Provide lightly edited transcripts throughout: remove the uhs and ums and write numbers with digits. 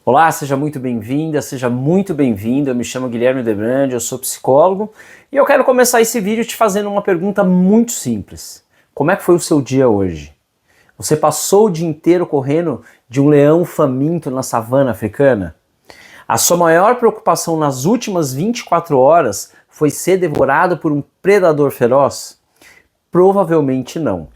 Olá, seja muito bem-vinda, seja muito bem-vindo. Eu me chamo Guilherme Debrandi, eu sou psicólogo e eu quero começar esse vídeo te fazendo uma pergunta muito simples. Como é que foi o seu dia hoje? Você passou o dia inteiro correndo de um leão faminto na savana africana? A sua maior preocupação nas últimas 24 horas foi ser devorado por um predador feroz? Provavelmente não.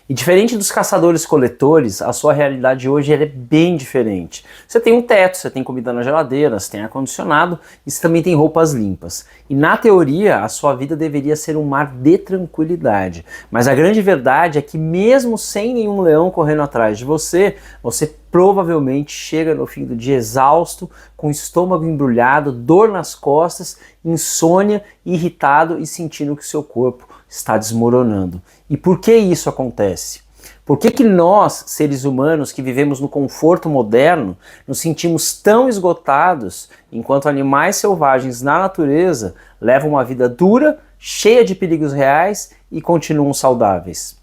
E diferente dos caçadores-coletores, a sua realidade hoje é bem diferente. Você tem um teto, você tem comida na geladeira, você tem ar-condicionado e você também tem roupas limpas. E na teoria, a sua vida deveria ser um mar de tranquilidade. Mas a grande verdade é que mesmo sem nenhum leão correndo atrás de você, você provavelmente chega no fim do dia exausto, com o estômago embrulhado, dor nas costas, insônia, irritado e sentindo que o seu corpo está desmoronando. E por que isso acontece? Por que nós, seres humanos que vivemos no conforto moderno, nos sentimos tão esgotados, enquanto animais selvagens na natureza levam uma vida dura, cheia de perigos reais e continuam saudáveis?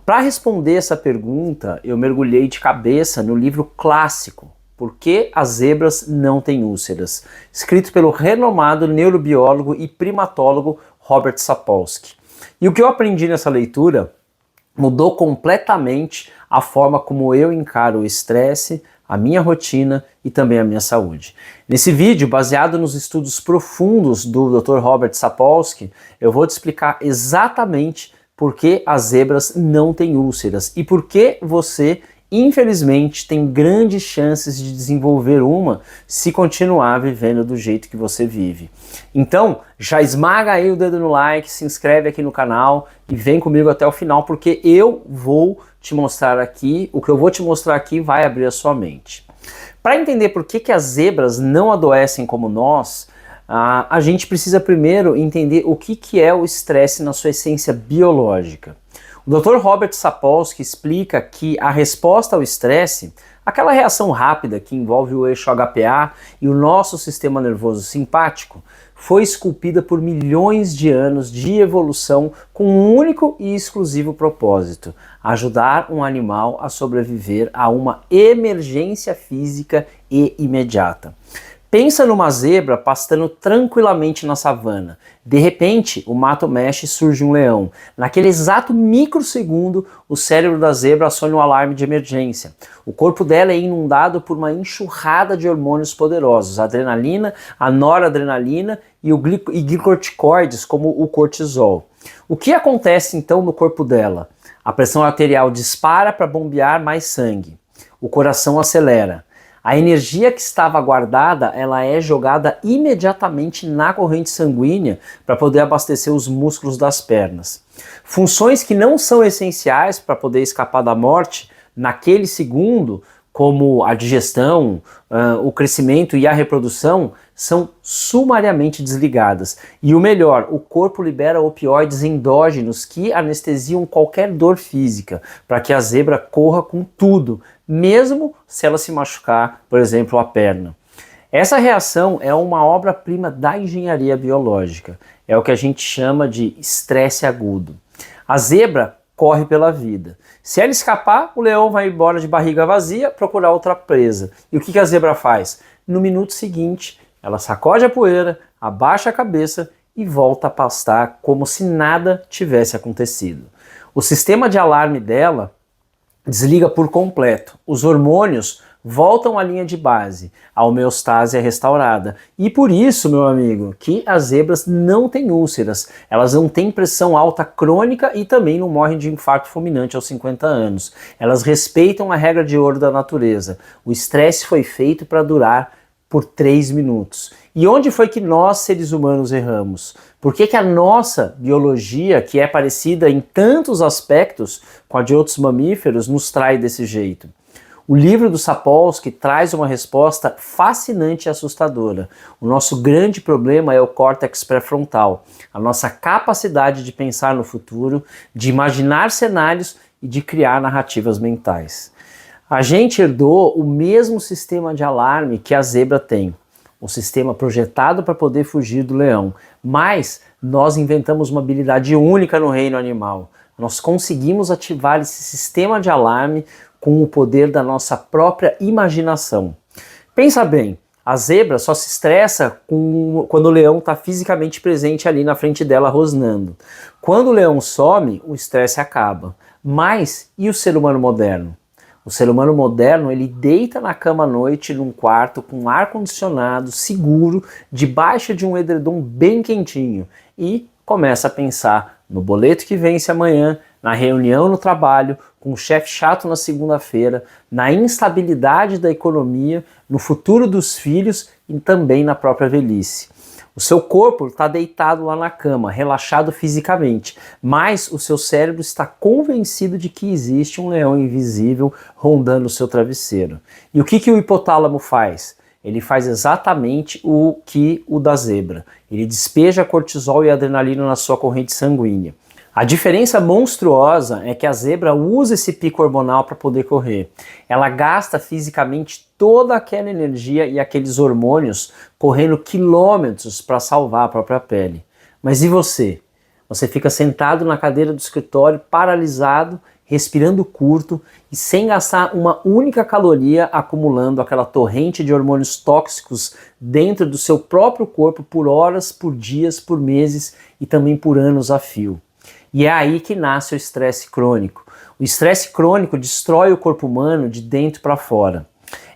Para responder essa pergunta, eu mergulhei de cabeça no livro clássico Por que as Zebras Não Têm Úlceras, escrito pelo renomado neurobiólogo e primatólogo Robert Sapolsky. E o que eu aprendi nessa leitura mudou completamente a forma como eu encaro o estresse, a minha rotina e também a minha saúde. Nesse vídeo, baseado nos estudos profundos do Dr. Robert Sapolsky, eu vou te explicar exatamente por que as zebras não têm úlceras e por que você, infelizmente, tem grandes chances de desenvolver uma se continuar vivendo do jeito que você vive. Então, já esmaga aí o dedo no like, se inscreve aqui no canal e vem comigo até o final, porque eu vou te mostrar aqui, o que eu vou te mostrar aqui vai abrir a sua mente. Para entender por que as zebras não adoecem como nós, a gente precisa primeiro entender o que é o estresse na sua essência biológica. O Dr. Robert Sapolsky explica que a resposta ao estresse, aquela reação rápida que envolve o eixo HPA e o nosso sistema nervoso simpático, foi esculpida por milhões de anos de evolução com um único e exclusivo propósito: ajudar um animal a sobreviver a uma emergência física e imediata. Pensa numa zebra pastando tranquilamente na savana. De repente, o mato mexe e surge um leão. Naquele exato microsegundo, o cérebro da zebra aciona um alarme de emergência. O corpo dela é inundado por uma enxurrada de hormônios poderosos, a adrenalina, a noradrenalina e glicocorticoides, como o cortisol. O que acontece então no corpo dela? A pressão arterial dispara para bombear mais sangue. O coração acelera. A energia que estava guardada, ela é jogada imediatamente na corrente sanguínea para poder abastecer os músculos das pernas. Funções que não são essenciais para poder escapar da morte naquele segundo, como a digestão, o crescimento e a reprodução, são sumariamente desligadas. E o melhor, o corpo libera opioides endógenos que anestesiam qualquer dor física, para que a zebra corra com tudo, mesmo se ela se machucar, por exemplo, a perna. Essa reação é uma obra-prima da engenharia biológica. É o que a gente chama de estresse agudo. A zebra corre pela vida. Se ela escapar, o leão vai embora de barriga vazia procurar outra presa. E o que a zebra faz? No minuto seguinte, ela sacode a poeira, abaixa a cabeça e volta a pastar como se nada tivesse acontecido. O sistema de alarme dela desliga por completo. Os hormônios voltam à linha de base, a homeostase é restaurada. E por isso, meu amigo, que as zebras não têm úlceras, elas não têm pressão alta crônica e também não morrem de infarto fulminante aos 50 anos. Elas respeitam a regra de ouro da natureza. O estresse foi feito para durar por 3 minutos. E onde foi que nós, seres humanos, erramos? Por que a nossa biologia, que é parecida em tantos aspectos com a de outros mamíferos, nos trai desse jeito? O livro do Sapolsky traz uma resposta fascinante e assustadora. O nosso grande problema é o córtex pré-frontal, a nossa capacidade de pensar no futuro, de imaginar cenários e de criar narrativas mentais. A gente herdou o mesmo sistema de alarme que a zebra tem, um sistema projetado para poder fugir do leão, mas nós inventamos uma habilidade única no reino animal. Nós conseguimos ativar esse sistema de alarme com o poder da nossa própria imaginação. Pensa bem, a zebra só se estressa quando o leão está fisicamente presente ali na frente dela rosnando. Quando o leão some, o estresse acaba. Mas e o ser humano moderno? O ser humano moderno, ele deita na cama à noite num quarto com ar-condicionado, seguro, debaixo de um edredom bem quentinho e começa a pensar no boleto que vence amanhã, na reunião no trabalho, com o chefe chato na segunda-feira, na instabilidade da economia, no futuro dos filhos e também na própria velhice. O seu corpo está deitado lá na cama, relaxado fisicamente, mas o seu cérebro está convencido de que existe um leão invisível rondando o seu travesseiro. E o que o hipotálamo faz? Ele faz exatamente o que o da zebra. Ele despeja cortisol e adrenalina na sua corrente sanguínea. A diferença monstruosa é que a zebra usa esse pico hormonal para poder correr. Ela gasta fisicamente toda aquela energia e aqueles hormônios correndo quilômetros para salvar a própria pele. Mas e você? Você fica sentado na cadeira do escritório, paralisado, respirando curto e sem gastar uma única caloria, acumulando aquela torrente de hormônios tóxicos dentro do seu próprio corpo por horas, por dias, por meses e também por anos a fio. E é aí que nasce o estresse crônico. O estresse crônico destrói o corpo humano de dentro para fora.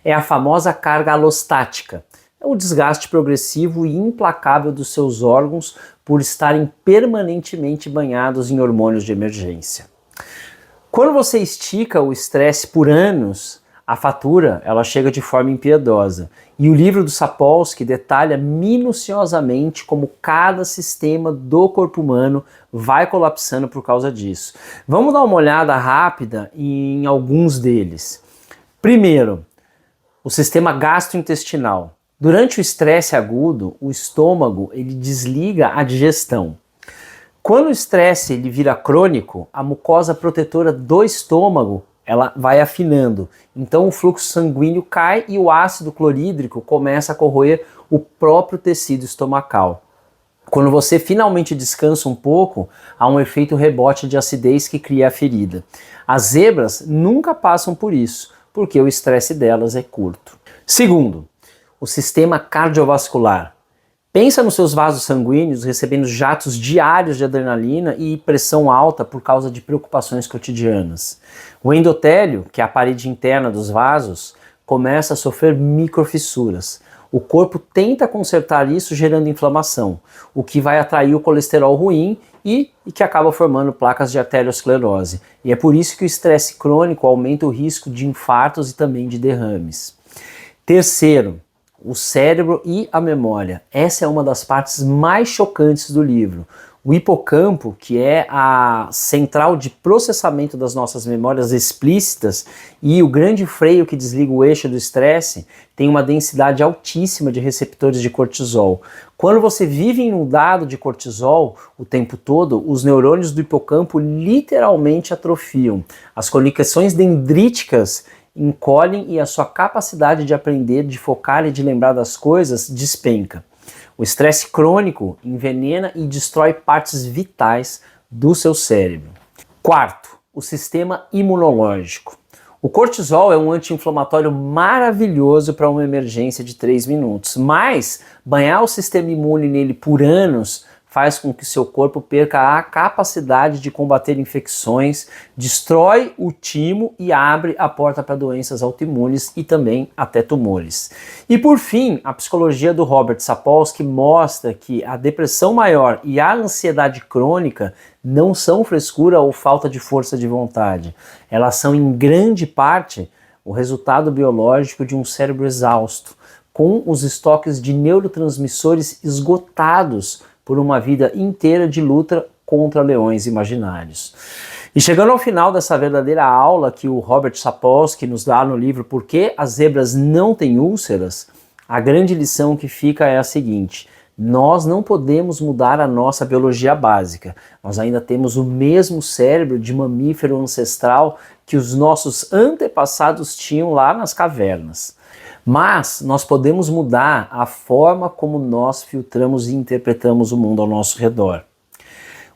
É a famosa carga alostática. É o desgaste progressivo e implacável dos seus órgãos por estarem permanentemente banhados em hormônios de emergência. Quando você estica o estresse por anos, a fatura ela chega de forma impiedosa. E o livro do Sapolsky detalha minuciosamente como cada sistema do corpo humano vai colapsando por causa disso. Vamos dar uma olhada rápida em alguns deles. Primeiro, o sistema gastrointestinal. Durante o estresse agudo, o estômago ele desliga a digestão. Quando o estresse ele vira crônico, a mucosa protetora do estômago ela vai afinando. Então o fluxo sanguíneo cai e o ácido clorídrico começa a corroer o próprio tecido estomacal. Quando você finalmente descansa um pouco, há um efeito rebote de acidez que cria a ferida. As zebras nunca passam por isso, porque o estresse delas é curto. Segundo, o sistema cardiovascular. Pensa nos seus vasos sanguíneos recebendo jatos diários de adrenalina e pressão alta por causa de preocupações cotidianas. O endotélio, que é a parede interna dos vasos, começa a sofrer microfissuras. O corpo tenta consertar isso gerando inflamação, o que vai atrair o colesterol ruim e que acaba formando placas de arteriosclerose. E é por isso que o estresse crônico aumenta o risco de infartos e também de derrames. Terceiro, o cérebro e a memória. Essa é uma das partes mais chocantes do livro. O hipocampo, que é a central de processamento das nossas memórias explícitas e o grande freio que desliga o eixo do estresse, tem uma densidade altíssima de receptores de cortisol. Quando você vive inundado de cortisol o tempo todo, os neurônios do hipocampo literalmente atrofiam. As conexões dendríticas encolhem e a sua capacidade de aprender, de focar e de lembrar das coisas despenca. O estresse crônico envenena e destrói partes vitais do seu cérebro. Quarto, o sistema imunológico. O cortisol é um anti-inflamatório maravilhoso para uma emergência de 3 minutos, mas banhar o sistema imune nele por anos faz com que seu corpo perca a capacidade de combater infecções, destrói o timo e abre a porta para doenças autoimunes e também até tumores. E por fim, a psicologia do Robert Sapolsky mostra que a depressão maior e a ansiedade crônica não são frescura ou falta de força de vontade. Elas são em grande parte o resultado biológico de um cérebro exausto, com os estoques de neurotransmissores esgotados por uma vida inteira de luta contra leões imaginários. E chegando ao final dessa verdadeira aula que o Robert Sapolsky nos dá no livro Por que as zebras não têm úlceras, a grande lição que fica é a seguinte: nós não podemos mudar a nossa biologia básica. Nós ainda temos o mesmo cérebro de mamífero ancestral que os nossos antepassados tinham lá nas cavernas. Mas nós podemos mudar a forma como nós filtramos e interpretamos o mundo ao nosso redor.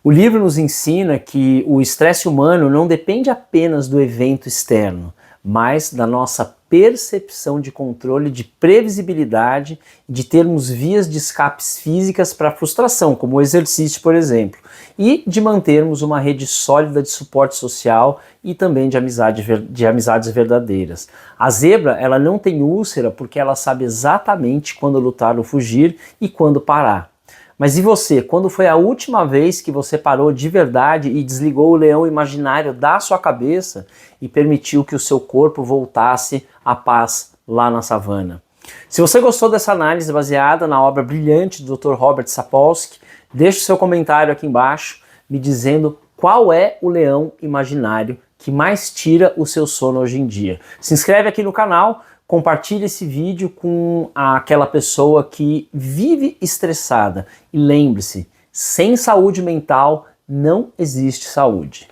O livro nos ensina que o estresse humano não depende apenas do evento externo, mas da nossa percepção de controle, de previsibilidade, de termos vias de escapes físicas para a frustração, como o exercício, por exemplo, e de mantermos uma rede sólida de suporte social e também de amizades verdadeiras. A zebra, ela não tem úlcera porque ela sabe exatamente quando lutar ou fugir e quando parar. Mas e você? Quando foi a última vez que você parou de verdade e desligou o leão imaginário da sua cabeça e permitiu que o seu corpo voltasse à paz lá na savana? Se você gostou dessa análise baseada na obra brilhante do Dr. Robert Sapolsky, deixe o seu comentário aqui embaixo me dizendo qual é o leão imaginário que mais tira o seu sono hoje em dia. Se inscreve aqui no canal, compartilhe esse vídeo com aquela pessoa que vive estressada. E lembre-se, sem saúde mental não existe saúde.